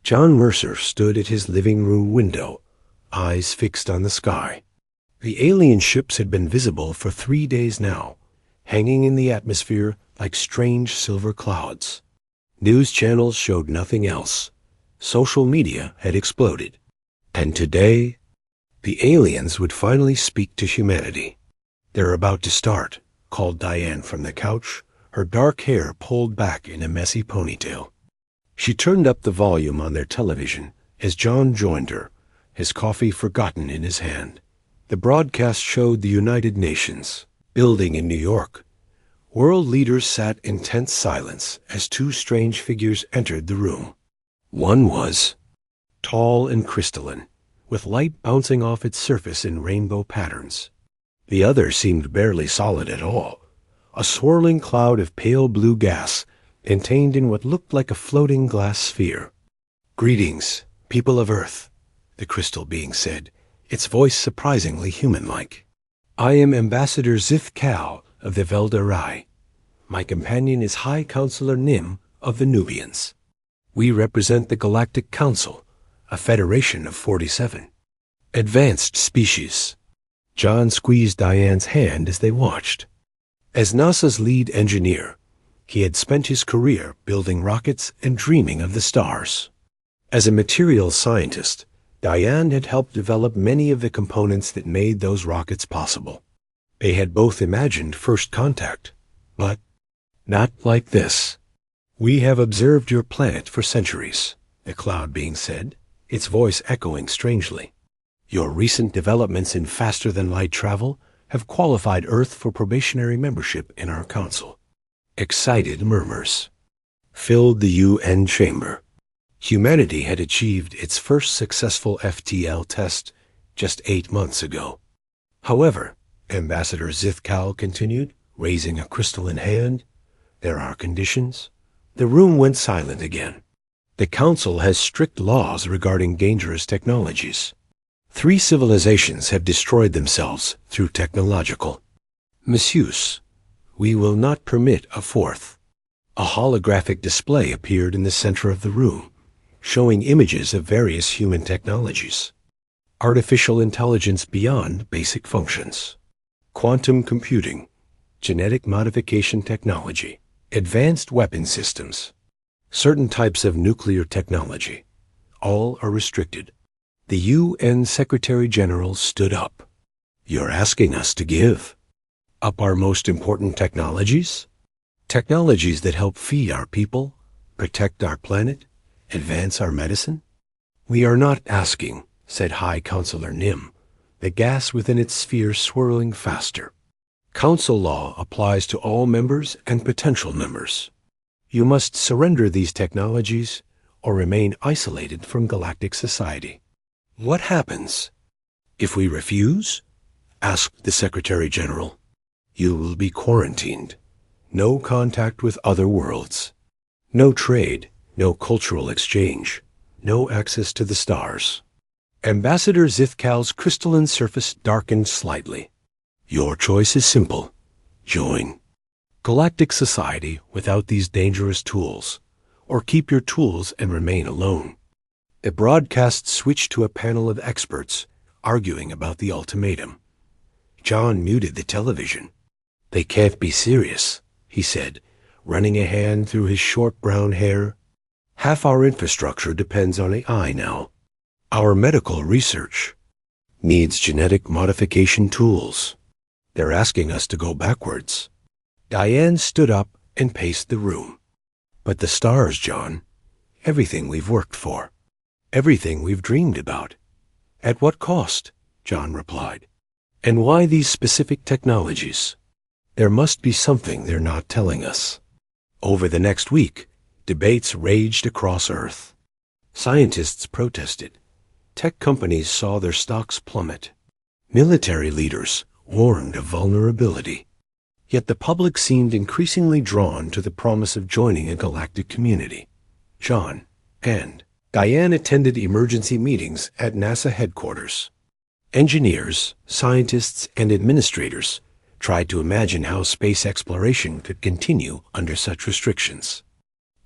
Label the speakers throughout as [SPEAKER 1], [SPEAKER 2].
[SPEAKER 1] John Mercer stood at his living room window, eyes fixed on the sky. The alien ships had been visible for 3 days now, hanging in the atmosphere like strange silver clouds. News channels showed nothing else. Social media had exploded. And today, the aliens would finally speak to humanity. "They're about to start," called Diane from the couch, her dark hair pulled back in a messy ponytail. She turned up the volume on their television as John joined her, his coffee forgotten in his hand. The broadcast showed the United Nations building in New York. World leaders sat in tense silence as two strange figures entered the room. One was tall and crystalline, with light bouncing off its surface in rainbow patterns. The other seemed barely solid at all, a swirling cloud of pale blue gas contained in what looked like a floating glass sphere. "Greetings, people of Earth," the crystal being said, its voice surprisingly human-like. "I am Ambassador Zith Kal of the Velda Rai. My companion is High Counselor Nim of the Nubians. We represent the Galactic Council, a federation of 47 advanced species." John squeezed Diane's hand as they watched. As NASA's lead engineer, he had spent his career building rockets and dreaming of the stars. As a materials scientist, Diane had helped develop many of the components that made those rockets possible. They had both imagined first contact, but not like this. "We have observed your planet for centuries," the cloud being said, its voice echoing strangely. "Your recent developments in faster-than-light travel have qualified Earth for probationary membership in our council." Excited murmurs filled the UN chamber. Humanity had achieved its first successful FTL test just 8 months ago. However, Ambassador Zithkal continued, raising a crystalline hand, "there are conditions." The room went silent again. "The Council has strict laws regarding dangerous technologies. 3 civilizations have destroyed themselves through technological misuse. We will not permit a 4th. A holographic display appeared in the center of the room, showing images of various human technologies. Artificial intelligence beyond basic functions, quantum computing, genetic modification technology, advanced weapon systems, certain types of nuclear technology. All are restricted." The UN Secretary General stood up. "You're asking us to give up our most important technologies? Technologies that help feed our people, protect our planet, advance our medicine?" "We are not asking," said High Counselor Nim, the gas within its sphere swirling faster. "Council law applies to all members and potential members. You must surrender these technologies or remain isolated from galactic society." "What happens if we refuse?" asked the Secretary General. "You will be quarantined. No contact with other worlds. No trade, no cultural exchange, no access to the stars." Ambassador Zithkal's crystalline surface darkened slightly. "Your choice is simple. Join galactic society without these dangerous tools, or keep your tools and remain alone." The broadcast switched to a panel of experts arguing about the ultimatum. John muted the television. "They can't be serious," he said, running a hand through his short brown hair. "Half our infrastructure depends on AI now. Our medical research needs genetic modification tools. They're asking us to go backwards." Diane stood up and paced the room. "But the stars, John. Everything we've worked for. Everything we've dreamed about." "At what cost?" John replied. "And why these specific technologies? There must be something they're not telling us." Over the next week, debates raged across Earth. Scientists protested. Tech companies saw their stocks plummet. Military leaders warned of vulnerability. Yet the public seemed increasingly drawn to the promise of joining a galactic community. John and Diane attended emergency meetings at NASA headquarters. Engineers, scientists, and administrators tried to imagine how space exploration could continue under such restrictions.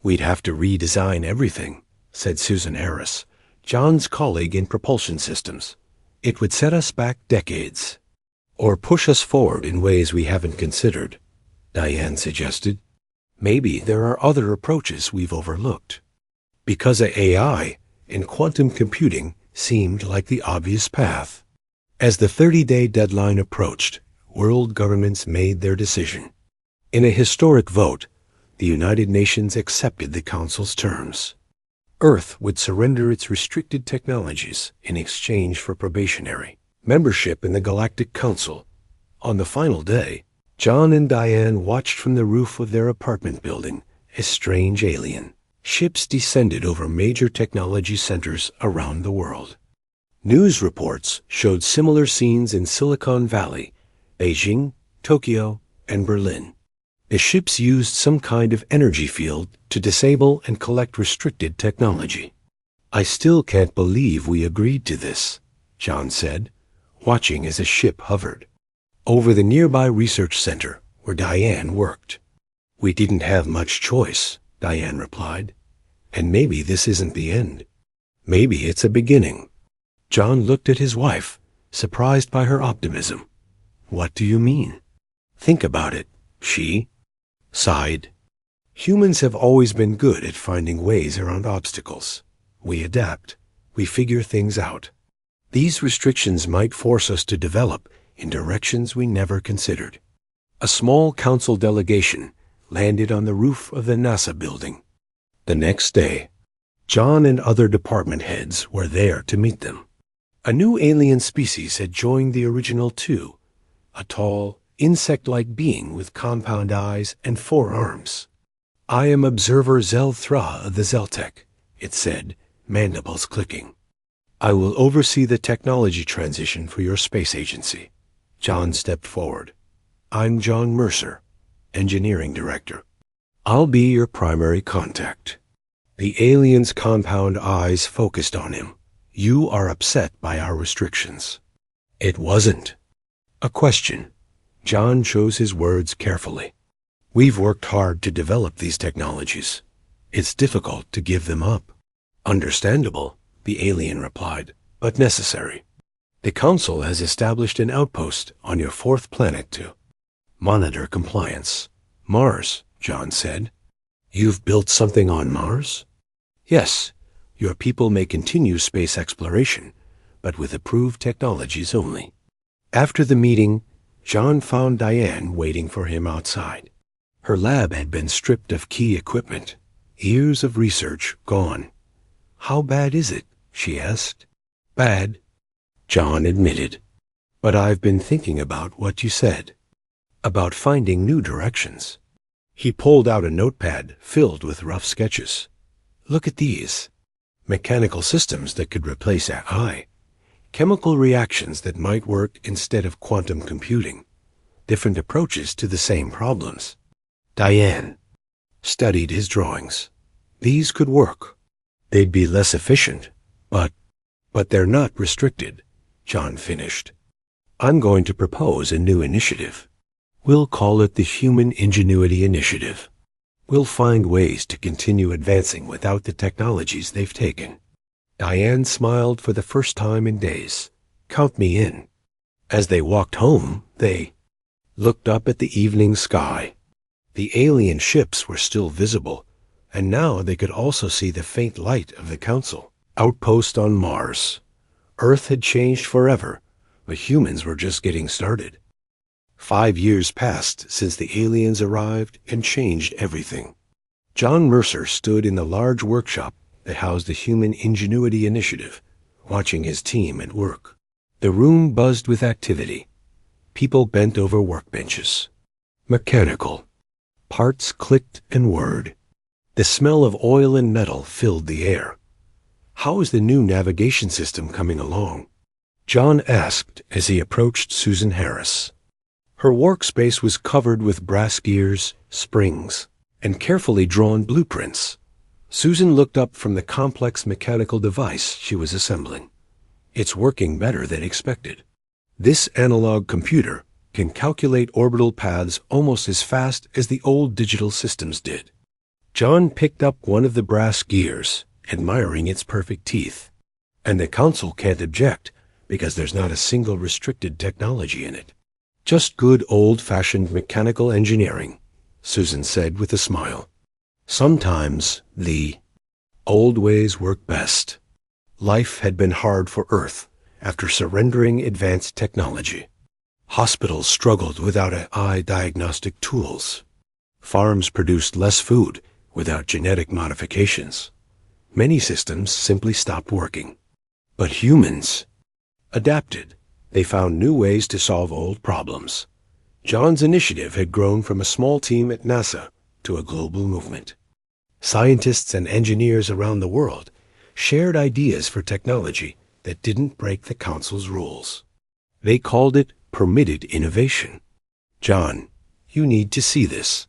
[SPEAKER 1] "We'd have to redesign everything," said Susan Harris, John's colleague in propulsion systems. It would set us back decades. Or push us forward in ways we haven't considered, Diane suggested. Maybe there are other approaches we've overlooked. Because AI and quantum computing seemed like the obvious path. As the 30-day deadline approached, world governments made their decision. In a historic vote, the United Nations accepted the Council's terms. Earth would surrender its restricted technologies in exchange for probationary membership in the Galactic Council. On the final day, John and Diane watched from the roof of their apartment building a strange alien. Ships descended over major technology centers around the world. News reports showed similar scenes in Silicon Valley, Beijing, Tokyo, and Berlin. The ships used some kind of energy field to disable and collect restricted technology. I still can't believe we agreed to this, John said, watching as a ship hovered over the nearby research center where Diane worked. We didn't have much choice, Diane replied. And maybe this isn't the end. Maybe it's a beginning. John looked at his wife, surprised by her optimism. What do you mean? Think about it, she sighed. Humans have always been good at finding ways around obstacles. We adapt. We figure things out. These restrictions might force us to develop in directions we never considered. A small council delegation landed on the roof of the NASA building. The next day, John and other department heads were there to meet them. A new alien species had joined the original two, a tall, insect-like being with compound eyes and 4 arms. I am Observer Zel Thra of the Zeltech, it said, mandibles clicking. I will oversee the technology transition for your space agency. John stepped forward. I'm John Mercer, engineering director. I'll be your primary contact. The alien's compound eyes focused on him. You are upset by our restrictions. It wasn't a question. John chose his words carefully. We've worked hard to develop these technologies. It's difficult to give them up. Understandable, the alien replied, but necessary. The Council has established an outpost on your 4th planet to monitor compliance. Mars, John said. You've built something on Mars? Yes, your people may continue space exploration, but with approved technologies only. After the meeting, John found Diane waiting for him outside. Her lab had been stripped of key equipment. Years of research gone. How bad is it? She asked. Bad, John admitted. But I've been thinking about what you said. About finding new directions. He pulled out a notepad filled with rough sketches. Look at these. Mechanical systems that could replace AI. Chemical reactions that might work instead of quantum computing. Different approaches to the same problems. Diane studied his drawings. These could work. They'd be less efficient, but they're not restricted, John finished. I'm going to propose a new initiative. We'll call it the Human Ingenuity Initiative. We'll find ways to continue advancing without the technologies they've taken. Diane smiled for the first time in days. Count me in. As they walked home, they looked up at the evening sky. The alien ships were still visible, and now they could also see the faint light of the Council outpost on Mars. Earth had changed forever, but humans were just getting started. 5 years passed since the aliens arrived and changed everything. John Mercer stood in the large workshop that housed the Human Ingenuity Initiative, watching his team at work. The room buzzed with activity. People bent over workbenches. Mechanical. Parts clicked and whirred. The smell of oil and metal filled the air. How is the new navigation system coming along? John asked as he approached Susan Harris. Her workspace was covered with brass gears, springs, and carefully drawn blueprints. Susan looked up from the complex mechanical device she was assembling. It's working better than expected. This analog computer can calculate orbital paths almost as fast as the old digital systems did. John picked up one of the brass gears admiring its perfect teeth. And the council can't object, because there's not a single restricted technology in it. Just good old-fashioned mechanical engineering, Susan said with a smile. Sometimes the old ways work best. Life had been hard for Earth after surrendering advanced technology. Hospitals struggled without AI diagnostic tools. Farms produced less food without genetic modifications. Many systems simply stopped working. But humans adapted. They found new ways to solve old problems. John's initiative had grown from a small team at NASA to a global movement. Scientists and engineers around the world shared ideas for technology that didn't break the Council's rules. They called it permitted innovation. "John, you need to see this,"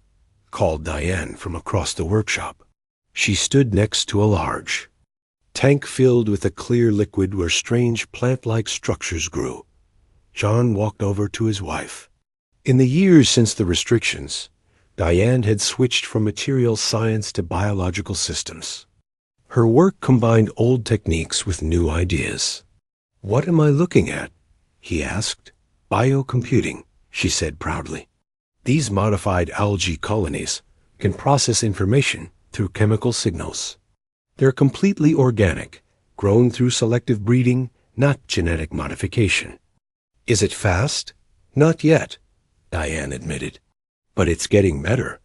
[SPEAKER 1] called Diane from across the workshop. She stood next to a large tank filled with a clear liquid where strange plant-like structures grew. John walked over to his wife. In the years since the restrictions, Diane had switched from material science to biological systems. Her work combined old techniques with new ideas. "What am I looking at?" he asked. "Biocomputing," she said proudly. "These modified algae colonies can process information through chemical signals. They're completely organic, grown through selective breeding, not genetic modification." "Is it fast?" "Not yet," Diane admitted. "But it's getting better.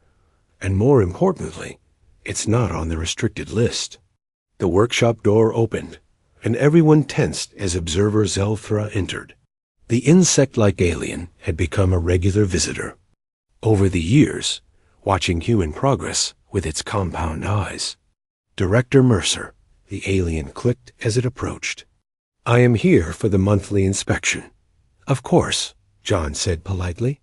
[SPEAKER 1] And more importantly, it's not on the restricted list." The workshop door opened, and everyone tensed as observer Zelthra entered. The insect-like alien had become a regular visitor. Over the years, watching human progress with its compound eyes. "Director Mercer," the alien clicked as it approached. "I am here for the monthly inspection." "Of course," John said politely.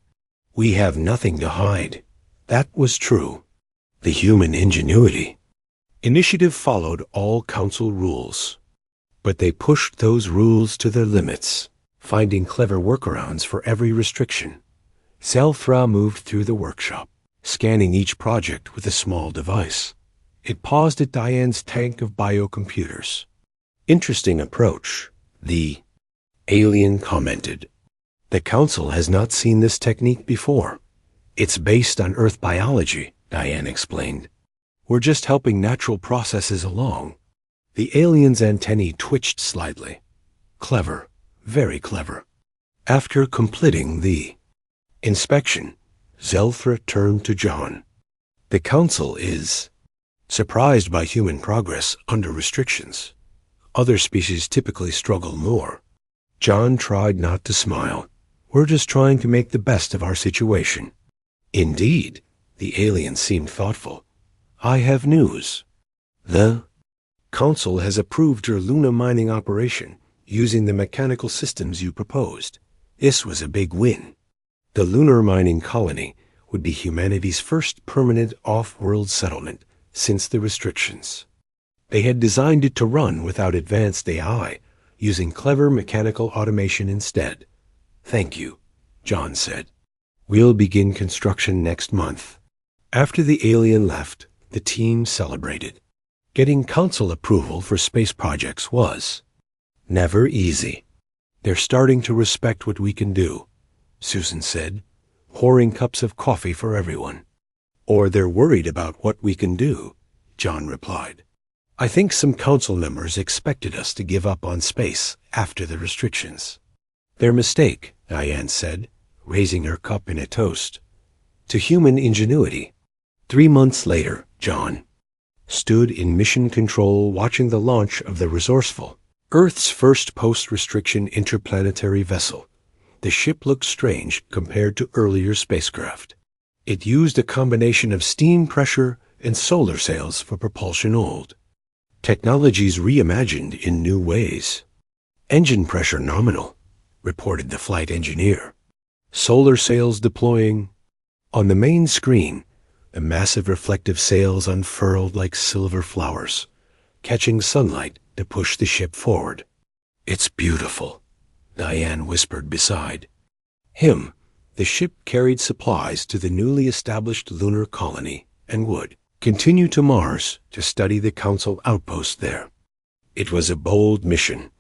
[SPEAKER 1] "We have nothing to hide." That was true. The human ingenuity. Initiative followed all Council rules. But they pushed those rules to their limits, finding clever workarounds for every restriction. Zelthra moved through the workshop, scanning each project with a small device. It paused at Diane's tank of biocomputers. "Interesting approach," the alien commented. "The Council has not seen this technique before. It's based on Earth biology," Diane explained. "We're just helping natural processes along." The alien's antennae twitched slightly. Clever, very clever. After completing the inspection, Zelthra turned to John. "The Council is surprised by human progress under restrictions. Other species typically struggle more." John tried not to smile. "We're just trying to make the best of our situation." "Indeed," the alien seemed thoughtful. "I have news. The Council has approved your Luna mining operation using the mechanical systems you proposed. This was a big win. The lunar mining colony would be humanity's first permanent off-world settlement since the restrictions. They had designed it to run without advanced AI, using clever mechanical automation instead. "Thank you," John said. "We'll begin construction next month." After the alien left, the team celebrated. Getting Council approval for space projects was never easy. "They're starting to respect what we can do," Susan said, pouring cups of coffee for everyone. "Or they're worried about what we can do," John replied. "I think some Council members expected us to give up on space after the restrictions." "Their mistake," Diane said, raising her cup in a toast. "To human ingenuity." 3 months later, John stood in mission control watching the launch of the resourceful, Earth's first post-restriction interplanetary vessel. The ship looked strange compared to earlier spacecraft. It used a combination of steam pressure and solar sails for propulsion old technologies reimagined in new ways. "Engine pressure nominal," reported the flight engineer. "Solar sails deploying." On the main screen, the massive reflective sails unfurled like silver flowers, catching sunlight to push the ship forward. "It's beautiful," Diane whispered beside him. The ship carried supplies to the newly established lunar colony and would continue to Mars to study the Council outpost there. It was a bold mission,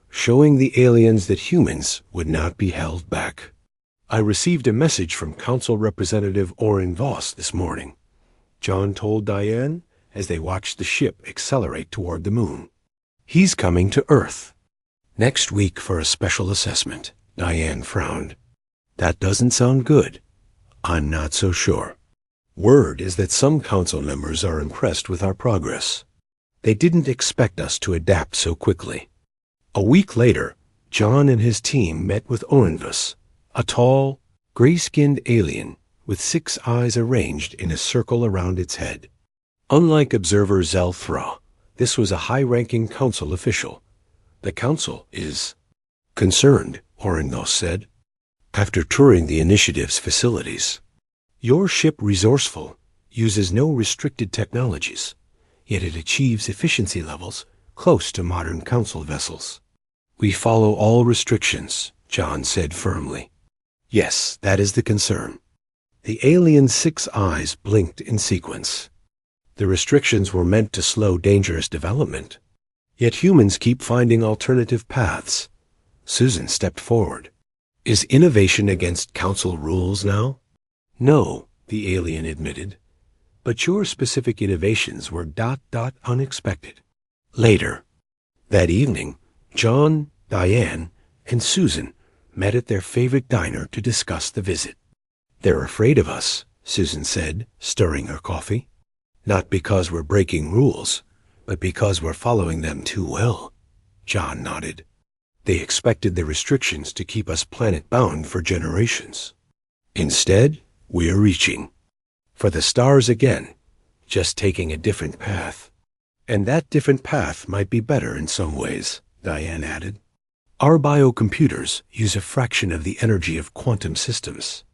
[SPEAKER 1] showing the aliens that humans would not be held back. I received a message from Council Representative Orrin Voss this morning, John told Diane as they watched the ship accelerate toward the moon. He's coming to Earth next week for a special assessment. Diane frowned. That doesn't sound good. I'm not so sure. Word is that some council members are impressed with our progress. They didn't expect us to adapt so quickly. A week later, John and his team met with Orenvus, a tall, gray-skinned alien with 6 eyes arranged in a circle around its head. Unlike observer Zelthra, this was a high-ranking council official. The council is concerned, Orenvus said, after touring the initiative's facilities. Your ship, Resourceful, uses no restricted technologies, yet it achieves efficiency levels close to modern council vessels. We follow all restrictions, John said firmly. Yes, that is the concern. The alien's 6 eyes blinked in sequence. The restrictions were meant to slow dangerous development. Yet humans keep finding alternative paths. Susan stepped forward. Is innovation against council rules now? No, the alien admitted. But your specific innovations were ... unexpected. Later. That evening, John, Diane, and Susan met at their favorite diner to discuss the visit. They're afraid of us, Susan said, stirring her coffee. Not because we're breaking rules, but because we're following them too well. John nodded. They expected the restrictions to keep us planet-bound for generations. Instead, we're reaching for the stars again, just taking a different path. And that different path might be better in some ways, Diane added. Our biocomputers use a fraction of the energy of quantum systems.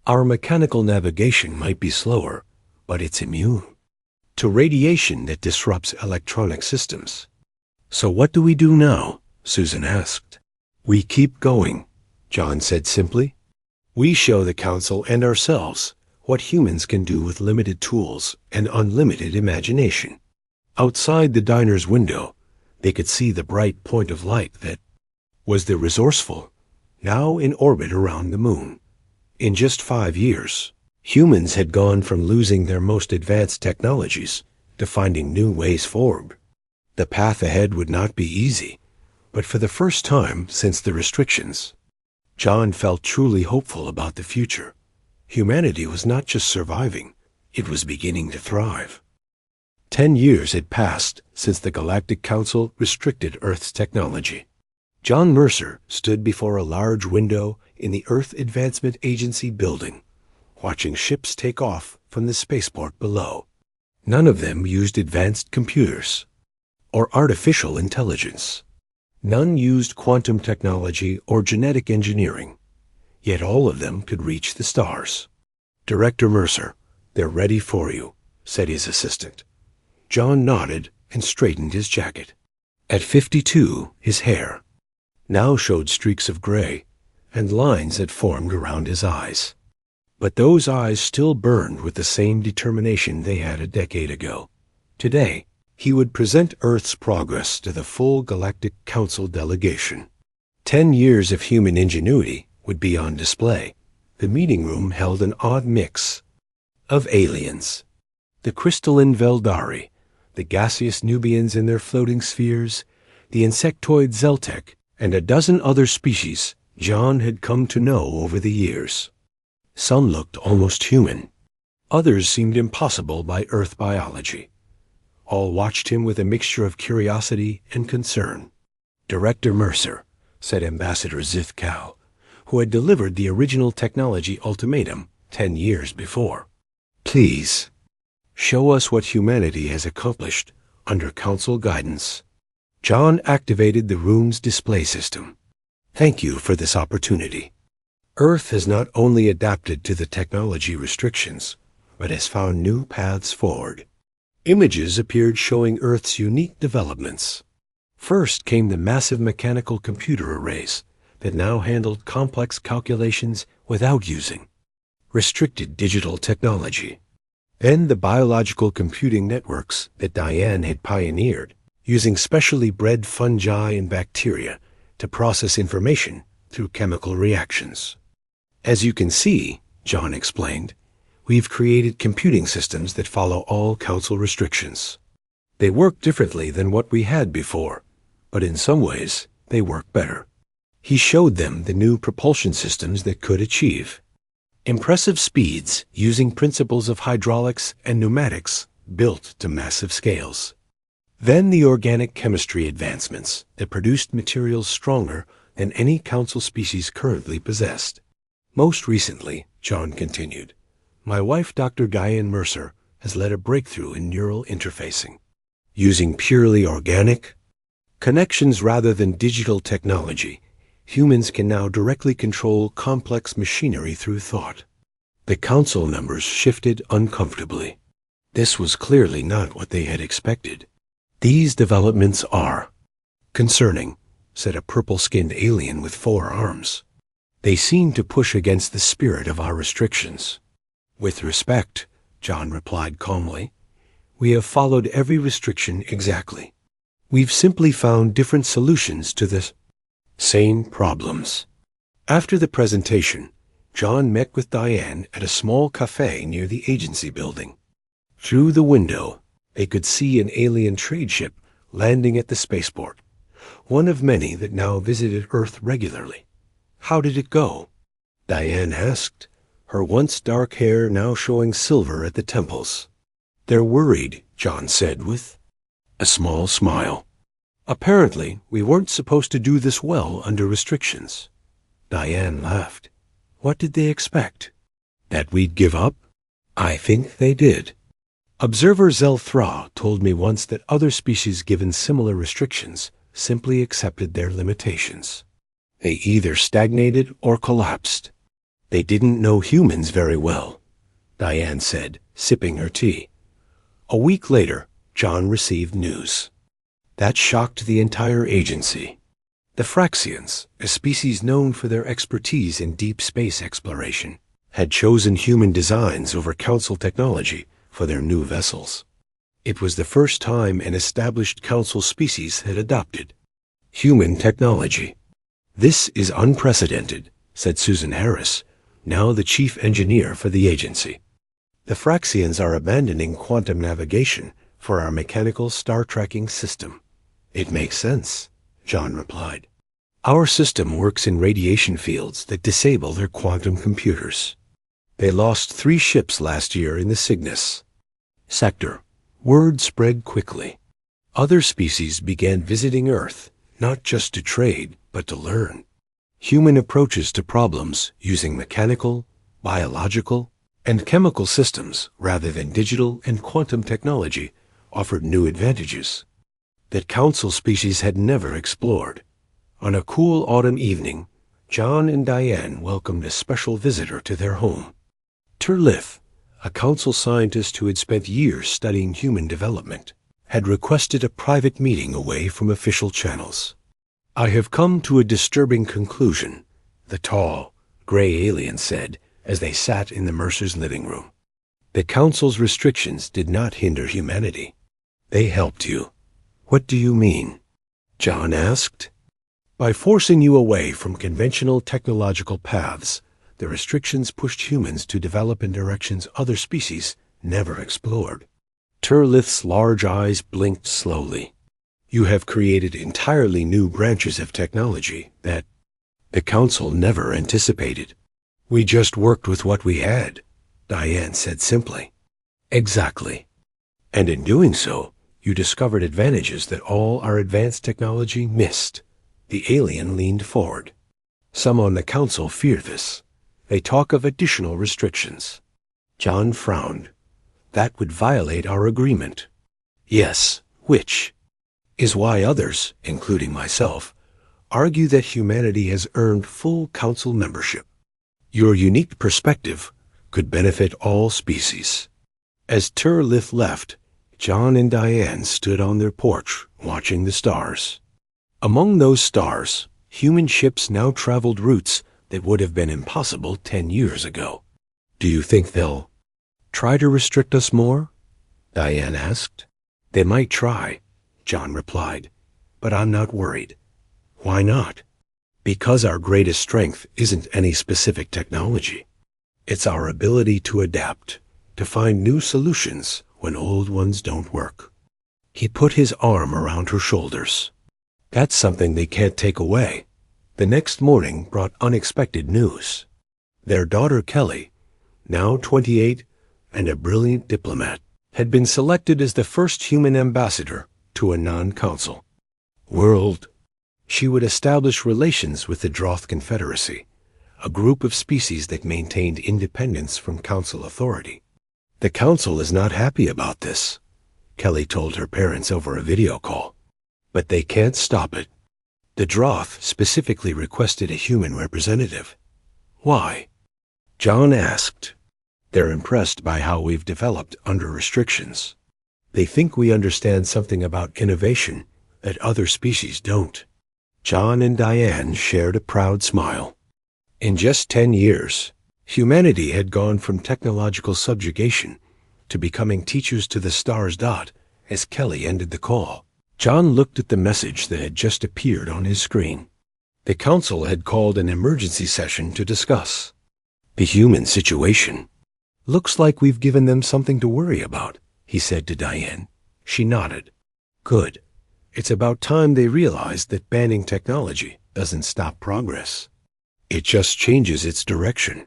[SPEAKER 1] Our mechanical navigation might be slower, but it's immune to radiation that disrupts electronic systems. So what do we do now? Susan asked. We keep going, John said simply. We show the Council and ourselves what humans can do with limited tools and unlimited imagination. Outside the diner's window, they could see the bright point of light that was the Resourceful, now in orbit around the moon. In just 5 years, humans had gone from losing their most advanced technologies to finding new ways forward. The path ahead would not be easy, but for the first time since the restrictions, John felt truly hopeful about the future. Humanity was not just surviving, it was beginning to thrive. 10 years had passed since the Galactic Council restricted Earth's technology. John Mercer stood before a large window in the Earth Advancement Agency building, watching ships take off from the spaceport below. None of them used advanced computers or artificial intelligence. None used quantum technology or genetic engineering, yet all of them could reach the stars. Director Mercer, they're ready for you, said his assistant. John nodded and straightened his jacket. At 52, his hair now showed streaks of gray and lines had formed around his eyes. But those eyes still burned with the same determination they had a decade ago. Today, he would present Earth's progress to the full Galactic Council delegation. 10 years of human ingenuity would be on display. The meeting room held an odd mix of aliens. The crystalline Veldari, the gaseous Nubians in their floating spheres, the insectoid Zeltek, and a dozen other species John had come to know over the years. Some looked almost human. Others seemed impossible by Earth biology. All watched him with a mixture of curiosity and concern. Director Mercer, said Ambassador Zithkal, who had delivered the original technology ultimatum 10 years before. Please, show us what humanity has accomplished under Council guidance. John activated the room's display system. Thank you for this opportunity. Earth has not only adapted to the technology restrictions, but has found new paths forward. Images appeared showing Earth's unique developments. First came the massive mechanical computer arrays that now handled complex calculations without using restricted digital technology. and the biological computing networks that Diane had pioneered, using specially bred fungi and bacteria to process information through chemical reactions. As you can see, John explained, we've created computing systems that follow all council restrictions. They work differently than what we had before, but in some ways, they work better. He showed them the new propulsion systems that could achieve impressive speeds using principles of hydraulics and pneumatics built to massive scales. Then the organic chemistry advancements that produced materials stronger than any council species currently possessed. Most recently, John continued, my wife, Dr. Diane Mercer, has led a breakthrough in neural interfacing. Using purely organic connections rather than digital technology, humans can now directly control complex machinery through thought. The council members shifted uncomfortably. This was clearly not what they had expected. These developments are concerning, said a purple-skinned alien with 4 arms. They seem to push against the spirit of our restrictions. With respect, John replied calmly, we have followed every restriction exactly. We've simply found different solutions to the same problems. After the presentation, John met with Diane at a small cafe near the agency building. Through the window, they could see an alien trade ship landing at the spaceport, one of many that now visited Earth regularly. How did it go? Diane asked, her once dark hair now showing silver at the temples. They're worried, John said with a small smile. Apparently, we weren't supposed to do this well under restrictions. Diane laughed. What did they expect? That we'd give up? I think they did. Observer Zelthra told me once that other species given similar restrictions simply accepted their limitations. They either stagnated or collapsed. They didn't know humans very well, Diane said, sipping her tea. A week later, John received news. That shocked the entire agency. The Fraxians, a species known for their expertise in deep space exploration, had chosen human designs over council technology for their new vessels. It was the first time an established council species had adopted human technology. This is unprecedented, said Susan Harris, now the chief engineer for the agency. The Fraxians are abandoning quantum navigation for our mechanical star tracking system. It makes sense, John replied. Our system works in radiation fields that disable their quantum computers. They lost 3 ships last year in the Cygnus sector. Word spread quickly. Other species began visiting Earth, not just to trade, but to learn. Human approaches to problems using mechanical, biological, and chemical systems rather than digital and quantum technology offered new advantages that council species had never explored. On a cool autumn evening, John and Diane welcomed a special visitor to their home. Turlith, a council scientist who had spent years studying human development, had requested a private meeting away from official channels. I have come to a disturbing conclusion, the tall, gray alien said as they sat in the Mercers' living room. The council's restrictions did not hinder humanity. They helped you. What do you mean? John asked. By forcing you away from conventional technological paths, the restrictions pushed humans to develop in directions other species never explored. Turlith's large eyes blinked slowly. You have created entirely new branches of technology that the Council never anticipated. We just worked with what we had, Diane said simply. Exactly. And in doing so, you discovered advantages that all our advanced technology missed. The alien leaned forward. Some on the Council fear this. They talk of additional restrictions. John frowned. That would violate our agreement. Yes, which is why others, including myself, argue that humanity has earned full Council membership. Your unique perspective could benefit all species. As Turlith left, John and Diane stood on their porch watching the stars. Among those stars, human ships now traveled routes that would have been impossible 10 years ago. Do you think they'll try to restrict us more? Diane asked. They might try, John replied, but I'm not worried. Why not? Because our greatest strength isn't any specific technology. It's our ability to adapt, to find new solutions when old ones don't work. He put his arm around her shoulders. That's something they can't take away. The next morning brought unexpected news. Their daughter Kelly, now 28 and a brilliant diplomat, had been selected as the first human ambassador to a non-council world. She would establish relations with the Droth Confederacy, a group of species that maintained independence from council authority. The council is not happy about this, Kelly told her parents over a video call. But they can't stop it. The Droth specifically requested a human representative. Why? John asked. They're impressed by how we've developed under restrictions. They think we understand something about innovation that other species don't. John and Diane shared a proud smile. In just 10 years, humanity had gone from technological subjugation to becoming teachers to the stars. As Kelly ended the call, John looked at the message that had just appeared on his screen. The council had called an emergency session to discuss the human situation. Looks like we've given them something to worry about, he said to Diane. She nodded. Good. It's about time they realized that banning technology doesn't stop progress. It just changes its direction.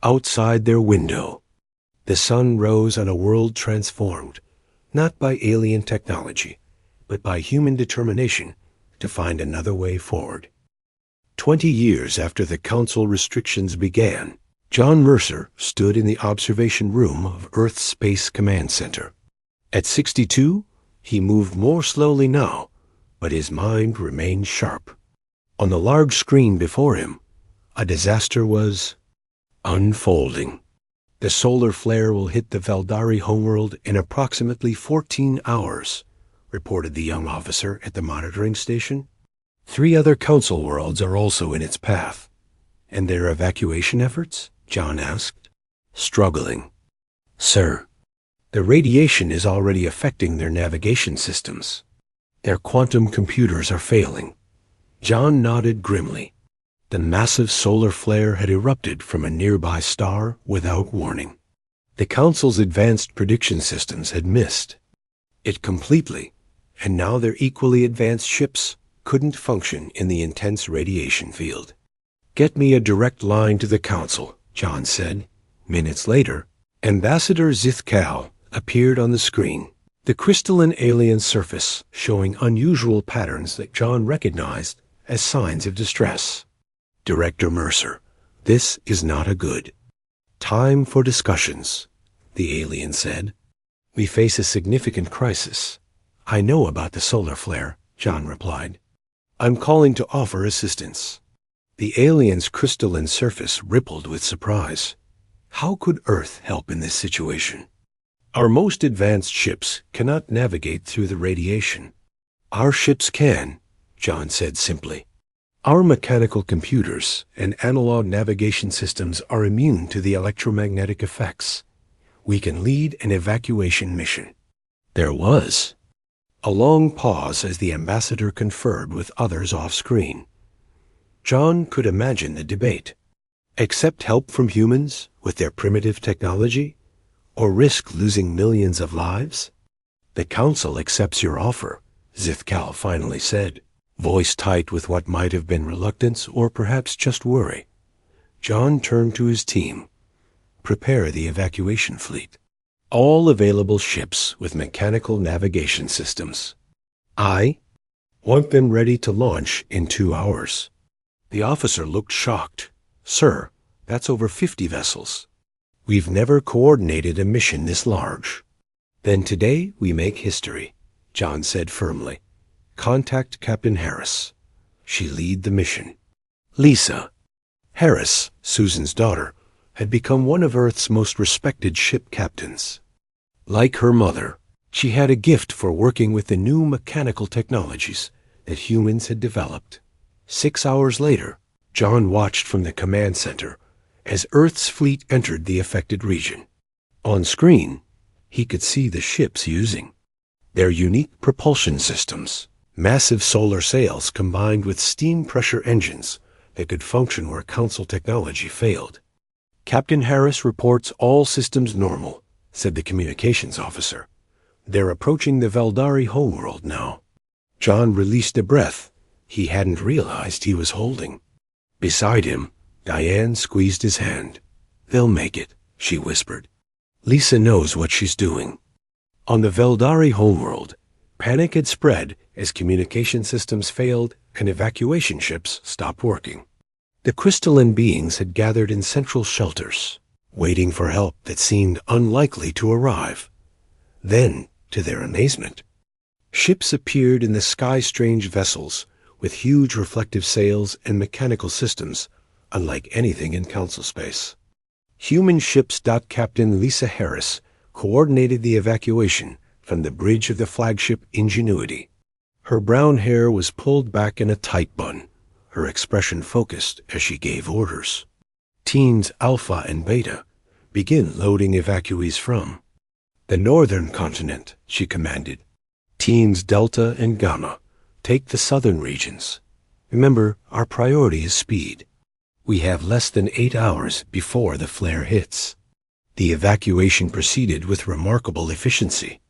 [SPEAKER 1] Outside their window, the sun rose on a world transformed, not by alien technology, but by human determination to find another way forward. 20 years after the council restrictions began, John Mercer stood in the observation room of Earth's Space Command Center. At 62, he moved more slowly now, but his mind remained sharp. On the large screen before him, a disaster was unfolding. The solar flare will hit the Veldari homeworld in approximately 14 hours, reported the young officer at the monitoring station. 3 other council worlds are also in its path. And their evacuation efforts? John asked. Struggling. Sir, the radiation is already affecting their navigation systems. Their quantum computers are failing. John nodded grimly. The massive solar flare had erupted from a nearby star without warning. The Council's advanced prediction systems had missed it completely, and now their equally advanced ships couldn't function in the intense radiation field. Get me a direct line to the Council, John said. Minutes later, Ambassador Zithkal appeared on the screen, the crystalline alien surface showing unusual patterns that John recognized as signs of distress. Director Mercer, this is not a good time for discussions, the alien said. We face a significant crisis. I know about the solar flare, John replied. I'm calling to offer assistance. The alien's crystalline surface rippled with surprise. How could Earth help in this situation? Our most advanced ships cannot navigate through the radiation. Our ships can, John said simply. Our mechanical computers and analog navigation systems are immune to the electromagnetic effects. We can lead an evacuation mission. There was a long pause as the ambassador conferred with others off-screen. John could imagine the debate. Accept help from humans with their primitive technology, or risk losing millions of lives? The Council accepts your offer, Zithkal finally said, voice tight with what might have been reluctance or perhaps just worry. John turned to his team. Prepare the evacuation fleet. All available ships with mechanical navigation systems. I want them ready to launch in 2 hours. The officer looked shocked. Sir, that's over 50 vessels. We've never coordinated a mission this large. Then today we make history, John said firmly. Contact Captain Harris. She lead the mission. Lisa. Harris, Susan's daughter, had become one of Earth's most respected ship captains. Like her mother, she had a gift for working with the new mechanical technologies that humans had developed. 6 hours later, John watched from the command center as Earth's fleet entered the affected region. On screen, he could see the ships using their unique propulsion systems, massive solar sails combined with steam pressure engines that could function where Council technology failed. "Captain Harris reports all systems normal," said the communications officer. "They're approaching the Veldari homeworld now." John released a breath he hadn't realized he was holding. Beside him, Diane squeezed his hand. "They'll make it," she whispered. "Lisa knows what she's doing." On the Veldari homeworld, panic had spread as communication systems failed and evacuation ships stopped working. The crystalline beings had gathered in central shelters, waiting for help that seemed unlikely to arrive. Then, to their amazement, ships appeared in the sky-strange vessels with huge reflective sails and mechanical systems unlike anything in Council space. Human ships. Captain Lisa Harris coordinated the evacuation from the bridge of the flagship Ingenuity. Her brown hair was pulled back in a tight bun, her expression focused as she gave orders. "Teams Alpha and Beta, begin loading evacuees from the northern continent," she commanded. "Teams Delta and Gamma, take the southern regions. Remember, our priority is speed. We have less than 8 hours before the flare hits." The evacuation proceeded with remarkable efficiency.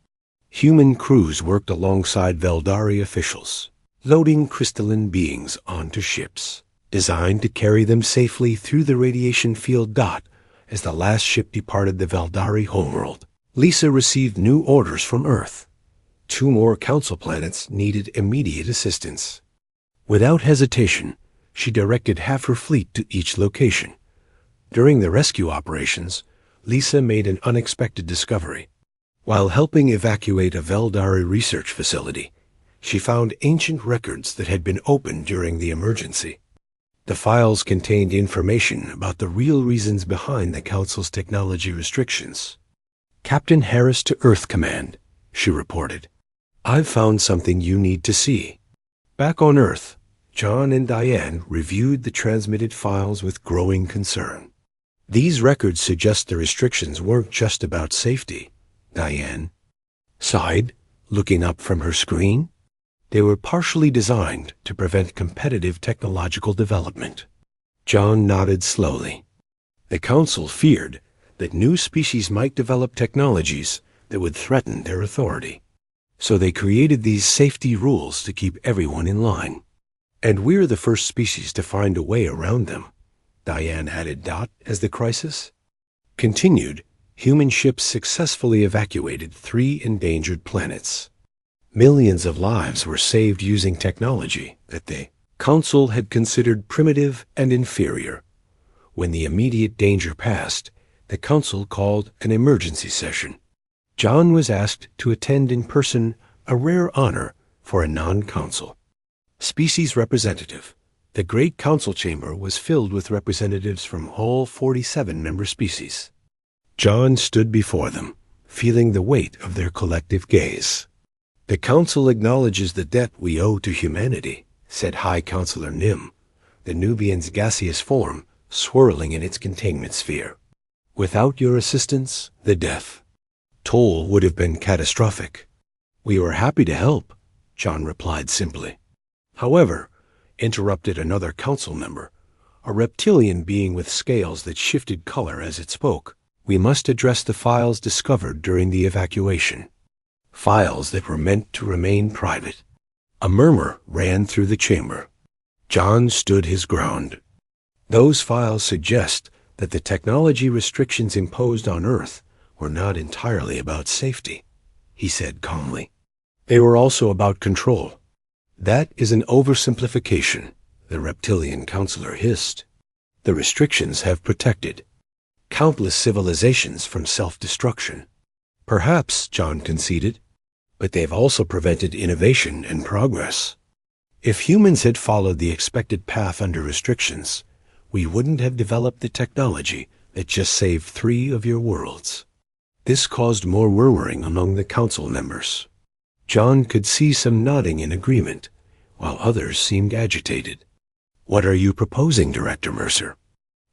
[SPEAKER 1] Human crews worked alongside Veldari officials, loading crystalline beings onto ships, designed to carry them safely through the radiation field. As the last ship departed the Veldari homeworld, Lisa received new orders from Earth. 2 more Council planets needed immediate assistance. Without hesitation, she directed half her fleet to each location. During the rescue operations, Lisa made an unexpected discovery. While helping evacuate a Veldari research facility, she found ancient records that had been opened during the emergency. The files contained information about the real reasons behind the Council's technology restrictions. "Captain Harris to Earth Command," she reported. "I've found something you need to see." Back on Earth, John and Diane reviewed the transmitted files with growing concern. "These records suggest the restrictions weren't just about safety," Diane sighed, looking up from her screen. "They were partially designed to prevent competitive technological development." John nodded slowly. The Council feared that new species might develop technologies that would threaten their authority. So they created these safety rules to keep everyone in line. "And we're the first species to find a way around them," Diane added. As the crisis continued, human ships successfully evacuated 3 endangered planets. Millions of lives were saved using technology that the Council had considered primitive and inferior. When the immediate danger passed, the Council called an emergency session. John was asked to attend in person, a rare honor for a non-Council species representative. The Great Council Chamber was filled with representatives from all 47 member species. John stood before them, feeling the weight of their collective gaze. "The Council acknowledges the debt we owe to humanity," said High Counselor Nim, the Nubian's gaseous form swirling in its containment sphere. "Without your assistance, the death toll would have been catastrophic." "We were happy to help," John replied simply. "However," interrupted another Council member, a reptilian being with scales that shifted color as it spoke, "we must address the files discovered during the evacuation. Files that were meant to remain private." A murmur ran through the chamber. John stood his ground. "Those files suggest that the technology restrictions imposed on Earth were not entirely about safety," he said calmly. "They were also about control." "That is an oversimplification," the reptilian counselor hissed. "The restrictions have protected countless civilizations from self-destruction." "Perhaps," John conceded, "but they've also prevented innovation and progress. If humans had followed the expected path under restrictions, we wouldn't have developed the technology that just saved 3 of your worlds." This caused more murmuring among the Council members. John could see some nodding in agreement, while others seemed agitated. "What are you proposing, Director Mercer?"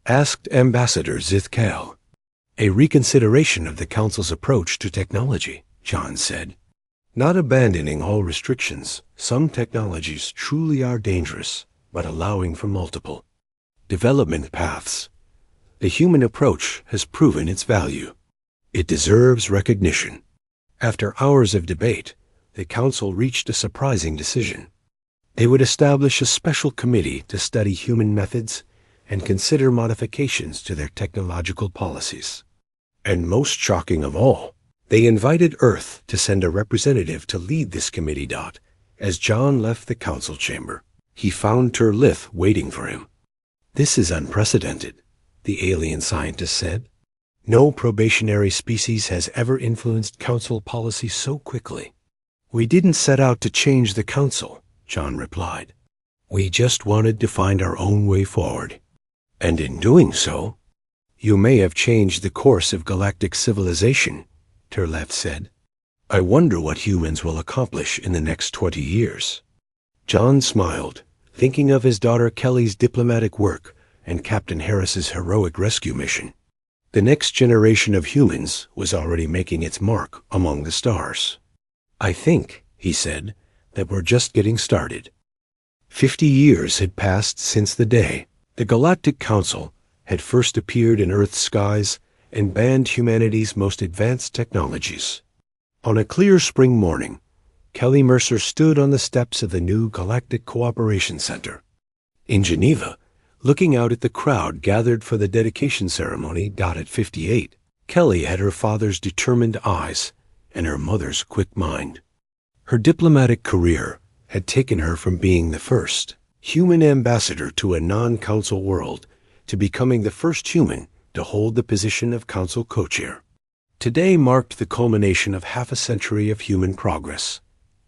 [SPEAKER 1] asked Ambassador Zithkal. A reconsideration of the Council's approach to technology, John said. Not abandoning all restrictions, some technologies truly are dangerous, but allowing for multiple development paths. The human approach has proven its value. It deserves recognition. After hours of debate, the Council reached a surprising decision. They would establish a special committee to study human methods and consider modifications to their technological policies. And most shocking of all, they invited Earth to send a representative to lead this committee. As John left the council chamber, he found Turlith waiting for him. "This is unprecedented," the alien scientist said. "No probationary species has ever influenced council policy so quickly." "We didn't set out to change the council," John replied. "We just wanted to find our own way forward. And in doing so, you may have changed the course of galactic civilization," Turleth said. "I wonder what humans will accomplish in the next 20 years. John smiled, thinking of his daughter Kelly's diplomatic work and Captain Harris's heroic rescue mission. The next generation of humans was already making its mark among the stars. "I think," he said, "that we're just getting started." 50 years had passed since the day the Galactic Council had first appeared in Earth's skies and banned humanity's most advanced technologies. On a clear spring morning, Kelly Mercer stood on the steps of the new Galactic Cooperation Center in Geneva, looking out at the crowd gathered for the dedication ceremony. At 58, Kelly had her father's determined eyes and her mother's quick mind. Her diplomatic career had taken her from being the first human ambassador to a non-council world to becoming the first human to hold the position of council co-chair. Today marked the culmination of half a century of human progress.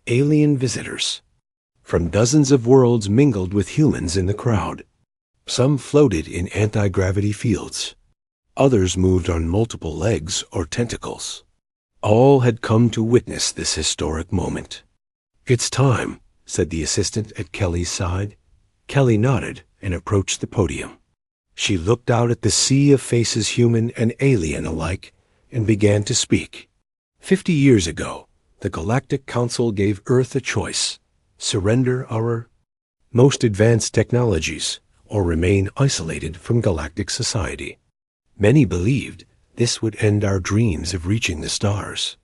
[SPEAKER 1] Alien visitors from dozens of worlds mingled with humans in the crowd. Some floated in anti-gravity fields. Others moved on multiple legs or tentacles. All had come to witness this historic moment. "It's time," said the assistant at Kelly's side. Kelly nodded and approached the podium. She looked out at the sea of faces, human and alien alike, and began to speak. 50 years ago, the Galactic Council gave Earth a choice: surrender our most advanced technologies or remain isolated from galactic society. Many believed this would end our dreams of reaching the stars.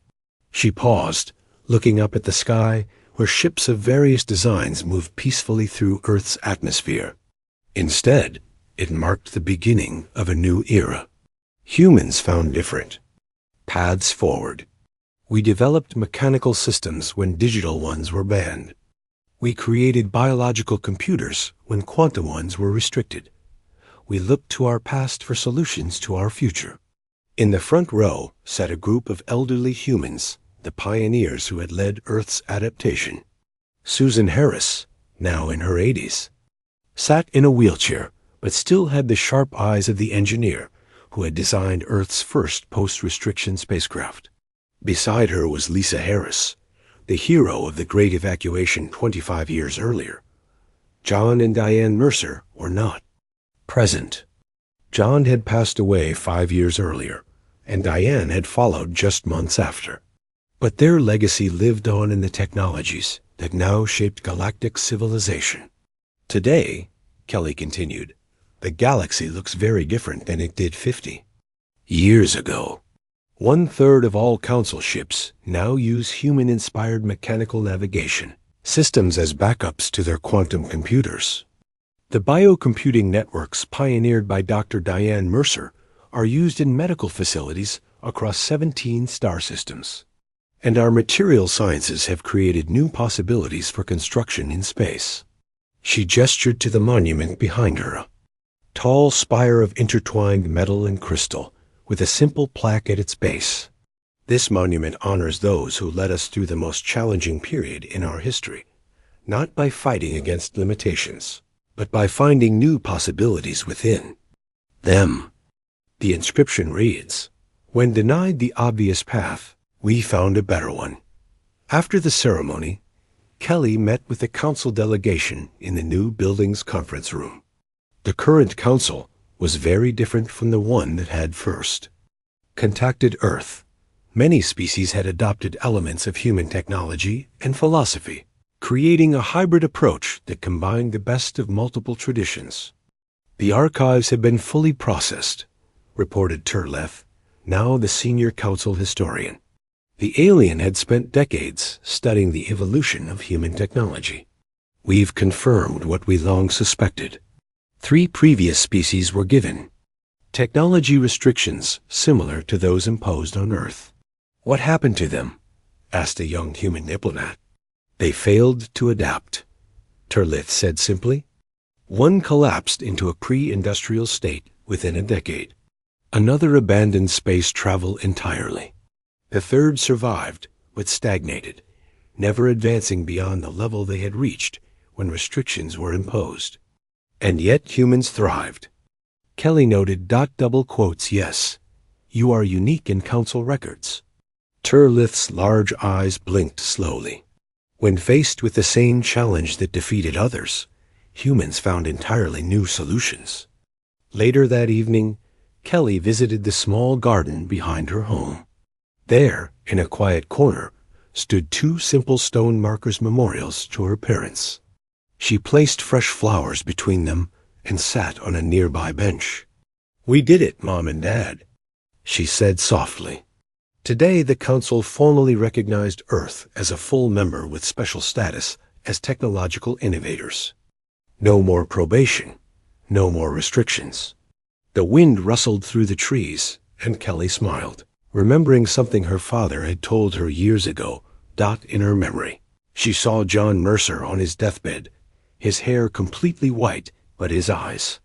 [SPEAKER 1] She paused, looking up at the sky where ships of various designs moved peacefully through Earth's atmosphere. Instead, it marked the beginning of a new era. Humans found different paths forward. We developed mechanical systems when digital ones were banned. We created biological computers when quantum ones were restricted. We looked to our past for solutions to our future. In the front row sat a group of elderly humans, the pioneers who had led Earth's adaptation. Susan Harris, now in her 80s, sat in a wheelchair, but still had the sharp eyes of the engineer who had designed Earth's first post-restriction spacecraft. Beside her was Lisa Harris, the hero of the Great Evacuation 25 years earlier. John and Diane Mercer were not present. John had passed away 5 years earlier, and Diane had followed just months after. But their legacy lived on in the technologies that now shaped galactic civilization. Today, Kelly continued, the galaxy looks very different than it did 50 years ago. 1/3 of all council ships now use human-inspired mechanical navigation systems as backups to their quantum computers. The biocomputing networks pioneered by Dr. Diane Mercer are used in medical facilities across 17 star systems. And our material sciences have created new possibilities for construction in space. She gestured to the monument behind her, a tall spire of intertwined metal and crystal, with a simple plaque at its base. This monument honors those who led us through the most challenging period in our history, not by fighting against limitations, but by finding new possibilities within them. The inscription reads, "When denied the obvious path, we found a better one." After the ceremony, Kelly met with the council delegation in the new building's conference room. The current council was very different from the one that had first. contacted Earth. Many species had adopted elements of human technology and philosophy, creating a hybrid approach that combined the best of multiple traditions. The archives had been fully processed, reported Turleth, now the senior council historian. The alien had spent decades studying the evolution of human technology. We've confirmed what we long suspected. 3 previous species were given technology restrictions similar to those imposed on Earth. What happened to them? Asked a young human diplomat. They failed to adapt, Turleth said simply. One collapsed into a pre-industrial state within a decade. Another abandoned space travel entirely. The third survived, but stagnated, never advancing beyond the level they had reached when restrictions were imposed. And yet humans thrived. Kelly noted, double quotes, yes, you are unique in council records. Turleth's large eyes blinked slowly. When faced with the same challenge that defeated others, humans found entirely new solutions. Later that evening, Kelly visited the small garden behind her home. There, in a quiet corner, stood 2 simple stone markers memorials to her parents. She placed fresh flowers between them and sat on a nearby bench. We did it, Mom and Dad, she said softly. Today the council formally recognized Earth as a full member with special status as technological innovators. No more probation, no more restrictions. The wind rustled through the trees, and Kelly smiled, remembering something her father had told her years ago, in her memory. She saw John Mercer on his deathbed, his hair completely white, but his eyes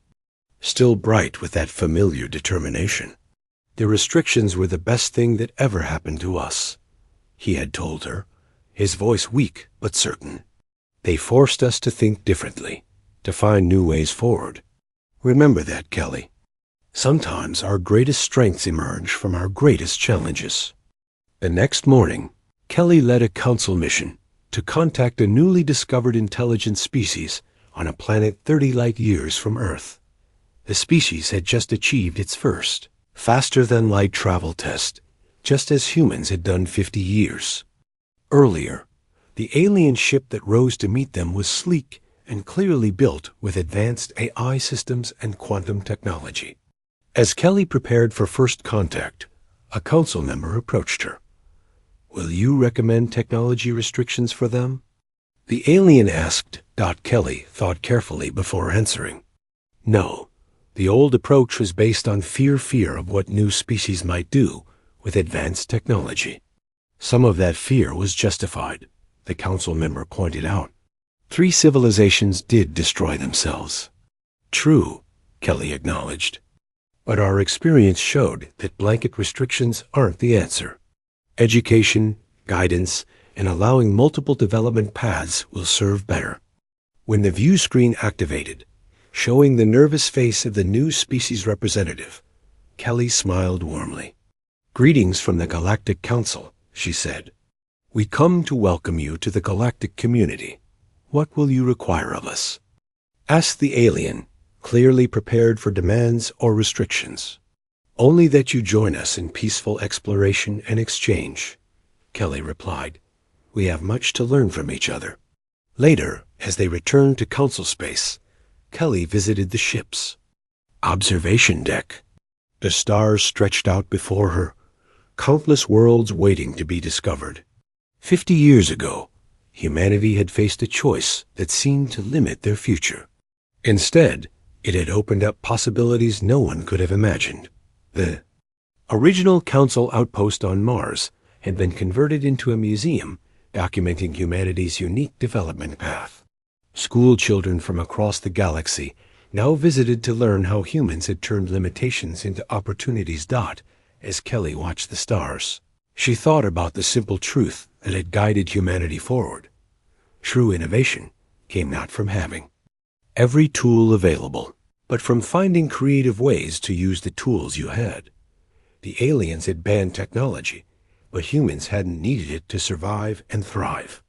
[SPEAKER 1] still bright with that familiar determination. The restrictions were the best thing that ever happened to us, he had told her, his voice weak but certain. They forced us to think differently, to find new ways forward. Remember that, Kelly. Sometimes our greatest strengths emerge from our greatest challenges. The next morning, Kelly led a council mission to contact a newly discovered intelligent species on a planet 30 light years from Earth. The species had just achieved its first, faster-than-light travel test, just as humans had done 50 years. Earlier, the alien ship that rose to meet them was sleek and clearly built with advanced AI systems and quantum technology. As Kelly prepared for first contact, a council member approached her. Will you recommend technology restrictions for them? The alien asked. Kelly thought carefully before answering. No, the old approach was based on fear of what new species might do with advanced technology. Some of that fear was justified, the council member pointed out. 3 civilizations did destroy themselves. True, Kelly acknowledged. But our experience showed that blanket restrictions aren't the answer. Education, guidance, and allowing multiple development paths will serve better. When the view screen activated, showing the nervous face of the new species representative, Kelly smiled warmly. Greetings from the Galactic Council, she said. We come to welcome you to the galactic community. What will you require of us? Asked the alien, clearly prepared for demands or restrictions. Only that you join us in peaceful exploration and exchange, Kelly replied. We have much to learn from each other. Later, as they returned to council space, Kelly visited the ships. Observation deck. The stars stretched out before her, countless worlds waiting to be discovered. 50 years ago, humanity had faced a choice that seemed to limit their future. Instead, it had opened up possibilities no one could have imagined. The original council outpost on Mars had been converted into a museum documenting humanity's unique development path. School children from across the galaxy now visited to learn how humans had turned limitations into opportunities. As Kelly watched the stars, she thought about the simple truth that had guided humanity forward. True innovation came not from having every tool available, but from finding creative ways to use the tools you had. The aliens had banned technology, but humans hadn't needed it to survive and thrive.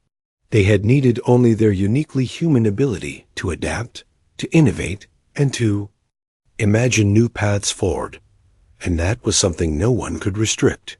[SPEAKER 1] They had needed only their uniquely human ability to adapt, to innovate, and to imagine new paths forward. and that was something no one could restrict.